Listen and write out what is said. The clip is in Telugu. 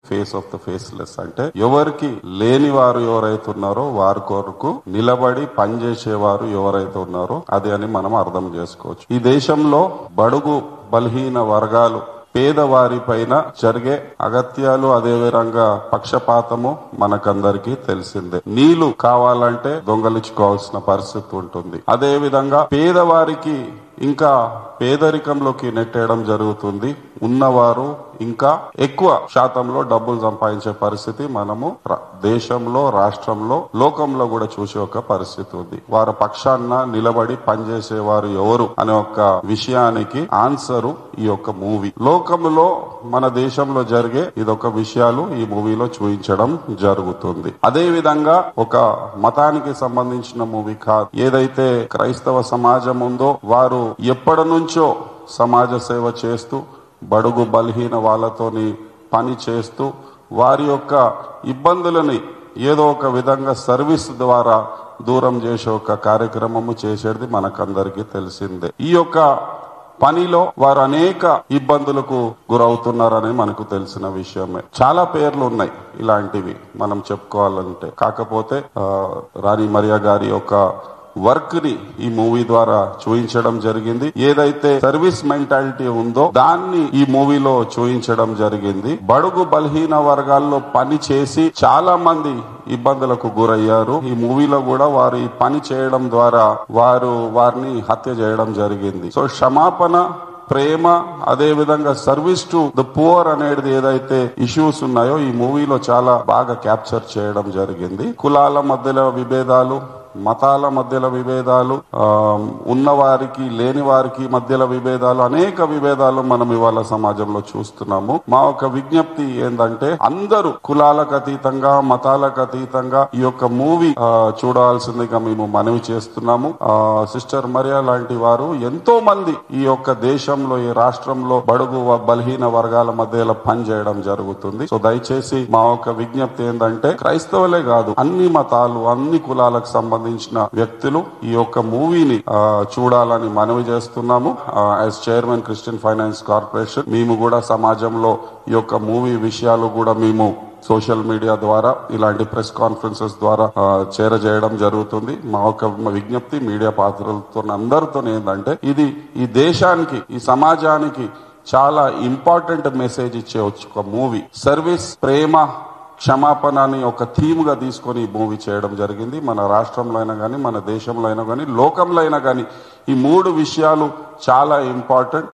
ఫేస్ ఆఫ్ ద ఫేస్లెస్ అంటే ఎవరికి లేని వారు ఎవరైతే ఉన్నారో వారి కొరకు నిలబడి పనిచేసేవారు ఎవరైతే ఉన్నారో అది అని మనం అర్థం చేసుకోవచ్చు. ఈ దేశంలో బడుగు బలహీన వర్గాలు పేదవారి పైన జరిగే అగత్యాలు అదే విధంగా పక్షపాతము మనకందరికీ తెలిసిందే. నీళ్లు కావాలంటే దొంగలించుకోవాల్సిన పరిస్థితి ఉంటుంది. అదే విధంగా పేదవారికి ఇంకా పేదరికంలోకి నెట్టేయడం జరుగుతుంది. ఉన్నవారు ఇంకా ఎక్కువ శాతంలో డబ్బులు సంపాదించే పరిస్థితి మనము దేశంలో, రాష్ట్రంలో, లోకంలో కూడా చూసే ఒక పరిస్థితి ఉంది. వారి పక్షాన నిలబడి పనిచేసేవారు ఎవరు అనే ఒక విషయానికి ఆన్సరు ఈ యొక్క మూవీ. లోకంలో మన దేశంలో జరిగే ఇదొక విషయాలు ఈ మూవీలో చూపించడం జరుగుతుంది. అదే విధంగా ఒక మతానికి సంబంధించిన మూవీ కాదు. ఏదైతే క్రైస్తవ సమాజం ఉందో వారు ఎప్పటి నుంచో సమాజ సేవ చేస్తూ బడుగు బలహీన వాళ్ళతోని పని చేస్తూ వారి యొక్క ఇబ్బందులని ఏదో ఒక విధంగా సర్వీస్ ద్వారా దూరం చేసే ఒక కార్యక్రమము చేసేది మనకందరికీ తెలిసిందే. ఈ యొక్క పనిలో వారు అనేక ఇబ్బందులకు గురవుతున్నారని మనకు తెలిసిన విషయమే. చాలా పేర్లు ఉన్నాయి ఇలాంటివి మనం చెప్పుకోవాలంటే. కాకపోతే రాణి మరియా గారి యొక్క వర్క్ ని ఈ మూవీ ద్వారా చూపించడం జరిగింది. ఏదైతే సర్వీస్ మెంటాలిటీ ఉందో దాన్ని ఈ మూవీలో చూపించడం జరిగింది. బడుగు బలహీన వర్గాల్లో పని చేసి చాలా మంది ఇబ్బందులకు గురయ్యారు. ఈ మూవీలో కూడా వారు ఈ పని చేయడం ద్వారా వారిని హత్య చేయడం జరిగింది. సో క్షమాపణ, ప్రేమ, అదే విధంగా సర్వీస్ టు ద పువర్ అనేది ఏదైతే ఇష్యూస్ ఉన్నాయో ఈ మూవీలో చాలా బాగా క్యాప్చర్ చేయడం జరిగింది. కులాల మధ్యలో విభేదాలు, మతాల మధ్యలో విభేదాలు, ఉన్నవారికి లేని వారికి మధ్యలో విభేదాలు, అనేక విభేదాలు మనం ఇవాళ సమాజంలో చూస్తున్నాము. మా ఒక విజ్ఞప్తి ఏంటంటే అందరూ కులాలకు అతీతంగా, మతాలకు అతీతంగా ఈ యొక్క మూవీ చూడాల్సిందిగా మేము మనవి చేస్తున్నాము. సిస్టర్ మరియా లాంటి వారు ఎంతో మంది ఈ యొక్క దేశంలో, ఈ రాష్ట్రంలో బడుగు బలహీన వర్గాల మధ్యలో పని చేయడం జరుగుతుంది. సో దయచేసి మా ఒక విజ్ఞప్తి ఏంటంటే క్రైస్తవులే కాదు, అన్ని మతాలు, అన్ని కులాలకు సంబంధించిన వ్యక్తులు ఈ యొక్క మూవీని చూడాలని మనవి చేస్తున్నాము. As chairman Christian finance corporation మేము కూడా సమాజంలో ఈ యొక్క మూవీ విషయాలు కూడా మేము సోషల్ మీడియా ద్వారా, ఇలాంటి ప్రెస్ కాన్ఫరెన్సెస్ ద్వారా చేరజేయడం జరుగుతుంది. మా యొక్క విజ్ఞప్తి మీడియా పాత్రలతో అందరితో ఏంటంటే ఇది ఈ దేశానికి, ఈ సమాజానికి చాలా ఇంపార్టెంట్ మెసేజ్ ఇచ్చే ఒక మూవీ. సర్వీస్, ప్రేమ, క్షమాపణ అని ఒక థీమ్ గా తీసుకొని ఈ మూవీ చేయడం జరిగింది. మన రాష్ట్రంలో అయినా కానీ, మన దేశంలో అయినా కానీ, లోకంలో అయినా కానీ ఈ మూడు విషయాలు చాలా ఇంపార్టెంట్.